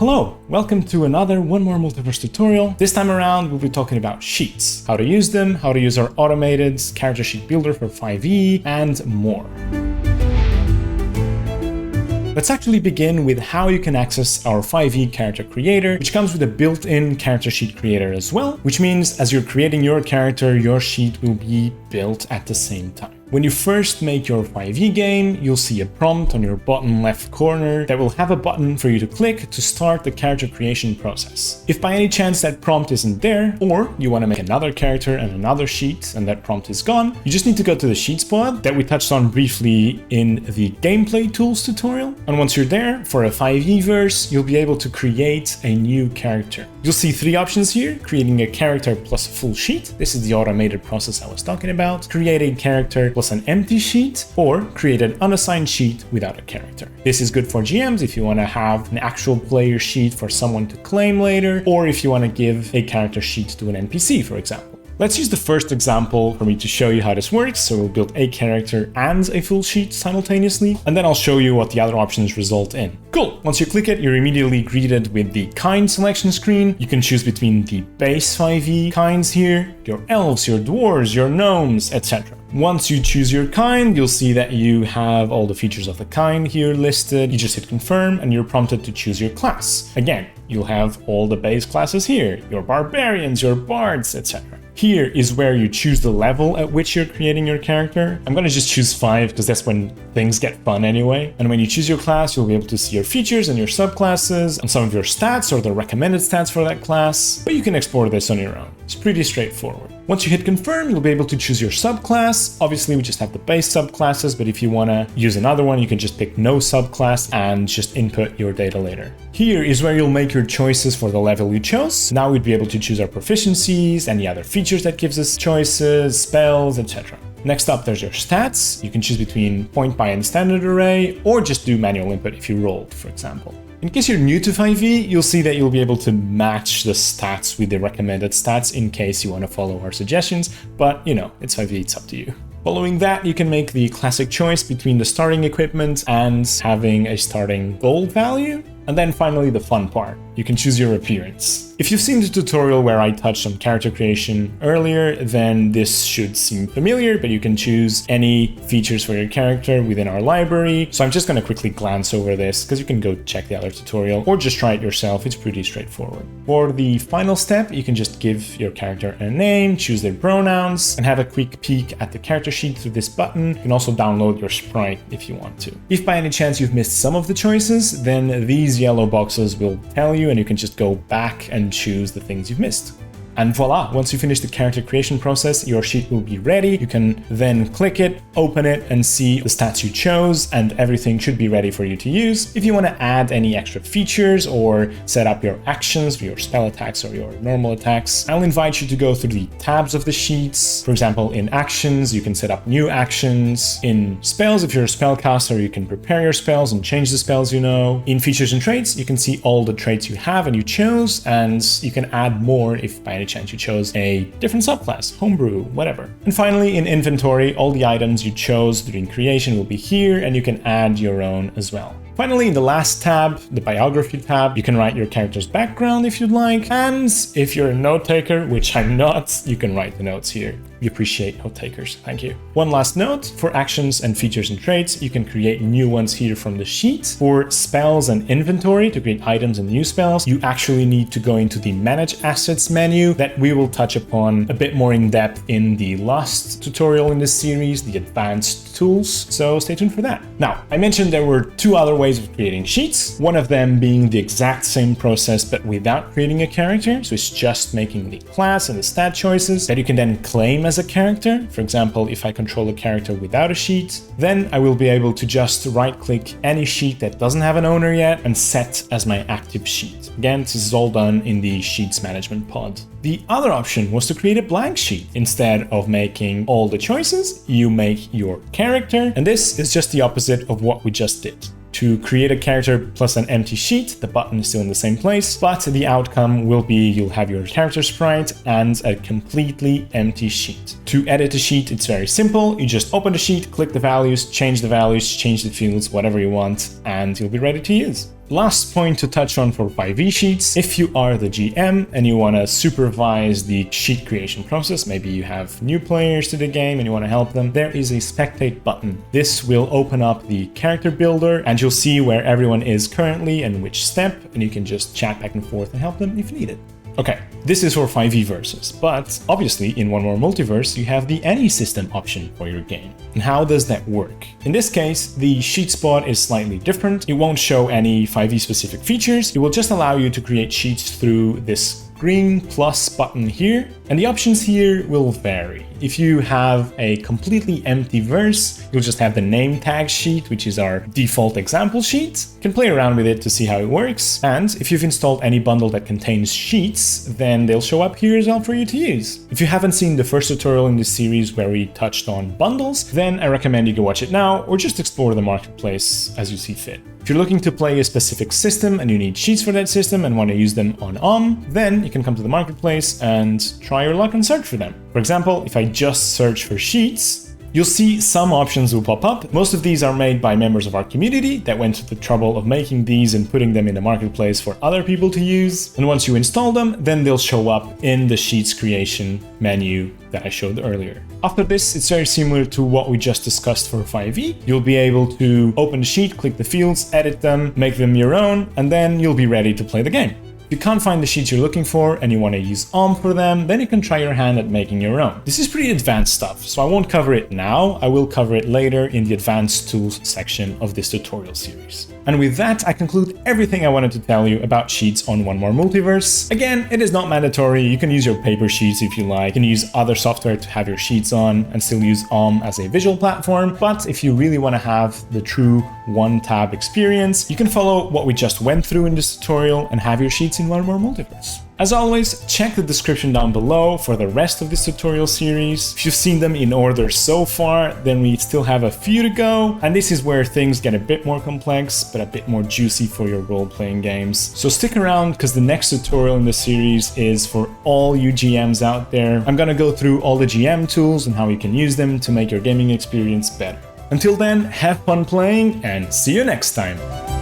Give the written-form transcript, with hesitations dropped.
Hello, welcome to another One More Multiverse tutorial. This time around, we'll be talking about sheets, how to use them, how to use our automated character sheet builder for 5e, and more. Let's actually begin with how you can access our 5e character creator, which comes with a built-in character sheet creator as well, which means as you're creating your character, your sheet will be built at the same time. When you first make your 5e game, you'll see a prompt on your bottom left corner that will have a button for you to click to start the character creation process. If by any chance that prompt isn't there, or you want to make another character and another sheet and that prompt is gone, you just need to go to the Sheets pod that we touched on briefly in the gameplay tools tutorial. And once you're there, for a 5e verse, you'll be able to create a new character. You'll see three options here: creating a character plus a full sheet. This is the automated process I was talking about. Create a character plus an empty sheet, or create an unassigned sheet without a character. This is good for GMs if you want to have an actual player sheet for someone to claim later, or if you want to give a character sheet to an NPC, for example. Let's use the first example for me to show you how this works. So we'll build a character and a full sheet simultaneously, and then I'll show you what the other options result in. Cool. Once you click it, you're immediately greeted with the kind selection screen. You can choose between the base 5e kinds here, your elves, your dwarves, your gnomes, etc. Once you choose your kind, you'll see that you have all the features of the kind here listed. You just hit confirm and you're prompted to choose your class. Again, you'll have all the base classes here, your barbarians, your bards, etc. Here is where you choose the level at which you're creating your character. I'm gonna just choose 5 because that's when things get fun anyway. And when you choose your class, you'll be able to see your features and your subclasses and some of your stats or the recommended stats for that class, but you can explore this on your own. It's pretty straightforward. Once you hit confirm, you'll be able to choose your subclass. Obviously, we just have the base subclasses, but if you wanna use another one, you can just pick no subclass and just input your data later. Here is where you'll make your choices for the level you chose. Now we'd be able to choose our proficiencies, any other features that gives us choices, spells, etc. Next up, there's your stats. You can choose between point buy and standard array, or just do manual input if you rolled, for example. In case you're new to 5e, you'll see that you'll be able to match the stats with the recommended stats in case you want to follow our suggestions, but you know, it's 5e, it's up to you. Following that, you can make the classic choice between the starting equipment and having a starting gold value. And then finally, the fun part. You can choose your appearance. If you've seen the tutorial where I touched on character creation earlier, then this should seem familiar, but you can choose any features for your character within our library. So I'm just going to quickly glance over this because you can go check the other tutorial or just try it yourself. It's pretty straightforward. For the final step, you can just give your character a name, choose their pronouns, and have a quick peek at the character sheet through this button. You can also download your sprite if you want to. If by any chance you've missed some of the choices, then these yellow boxes will tell you, and you can just go back and choose the things you've missed. And voila, once you finish the character creation process, your sheet will be ready. You can then click it, open it, and see the stats you chose, and everything should be ready for you to use. If you want to add any extra features or set up your actions for your spell attacks or your normal attacks, I'll invite you to go through the tabs of the sheets. For example, in actions, you can set up new actions. In spells, if you're a spellcaster, you can prepare your spells and change the spells you know. In features and traits, you can see all the traits you have and you chose, and you can add more if by any chance you chose a different subclass, homebrew, whatever. And finally, in inventory, all the items you chose during creation will be here, and you can add your own as well. Finally, in the last tab, the biography tab, you can write your character's background if you'd like. And if you're a note taker, which I'm not, you can write the notes here. We appreciate note takers. Thank you. One last note, for actions and features and traits, you can create new ones here from the sheet. For spells and inventory, to create items and new spells, you actually need to go into the Manage Assets menu that we will touch upon a bit more in depth in the last tutorial in this series, the Advanced Tools. So stay tuned for that. Now, I mentioned there were two other ways of creating sheets, one of them being the exact same process but without creating a character. So it's just making the class and the stat choices that you can then claim as a character. For example, if I control a character without a sheet, then I will be able to just right-click any sheet that doesn't have an owner yet and set as my active sheet. Again, this is all done in the Sheets Management pod. The other option was to create a blank sheet. Instead of making all the choices, you make your character, and this is just the opposite of what we just did. To create a character plus an empty sheet, the button is still in the same place, but the outcome will be you'll have your character sprite and a completely empty sheet. To edit a sheet, it's very simple. You just open the sheet, click the values, change the fields, whatever you want, and you'll be ready to use. Last point to touch on for 5e sheets, if you are the GM and you want to supervise the sheet creation process, maybe you have new players to the game and you want to help them, there is a spectate button. This will open up the character builder and you'll see where everyone is currently and which step, and you can just chat back and forth and help them if needed. Okay, this is for 5e verses, but obviously in One More Multiverse you have the any system option for your game. And how does that work? In this case, the sheet spot is slightly different. It won't show any 5e specific features. It will just allow you to create sheets through this green plus button here, and the options here will vary. If you have a completely empty verse, you'll just have the name tag sheet, which is our default example sheet. You can play around with it to see how it works, and if you've installed any bundle that contains sheets, then they'll show up here as well for you to use. If you haven't seen the first tutorial in this series where we touched on bundles, then I recommend you go watch it now, or just explore the marketplace as you see fit. If you're looking to play a specific system and you need sheets for that system and want to use them on then you can come to the marketplace and try your luck and search for them. For example, if I just search for sheets, you'll see some options will pop up. Most of these are made by members of our community that went to the trouble of making these and putting them in the marketplace for other people to use. And once you install them, then they'll show up in the sheets creation menu that I showed earlier. After this, it's very similar to what we just discussed for 5e. You'll be able to open the sheet, click the fields, edit them, make them your own, and then you'll be ready to play the game. If you can't find the sheets you're looking for and you want to use for them, then you can try your hand at making your own. This is pretty advanced stuff, so I won't cover it now. I will cover it later in the advanced tools section of this tutorial series. And with that, I conclude everything I wanted to tell you about sheets on One More Multiverse. Again, it is not mandatory. You can use your paper sheets if you like. You can use other software to have your sheets on and still use as a visual platform. But if you really want to have the true one-tab experience, you can follow what we just went through in this tutorial and have your sheets in One More Multiverse. As always, check the description down below for the rest of this tutorial series. If you've seen them in order so far, then we still have a few to go, and this is where things get a bit more complex, but a bit more juicy for your role-playing games. So stick around, because the next tutorial in the series is for all you GMs out there. I'm gonna go through all the GM tools and how you can use them to make your gaming experience better. Until then, have fun playing, and see you next time!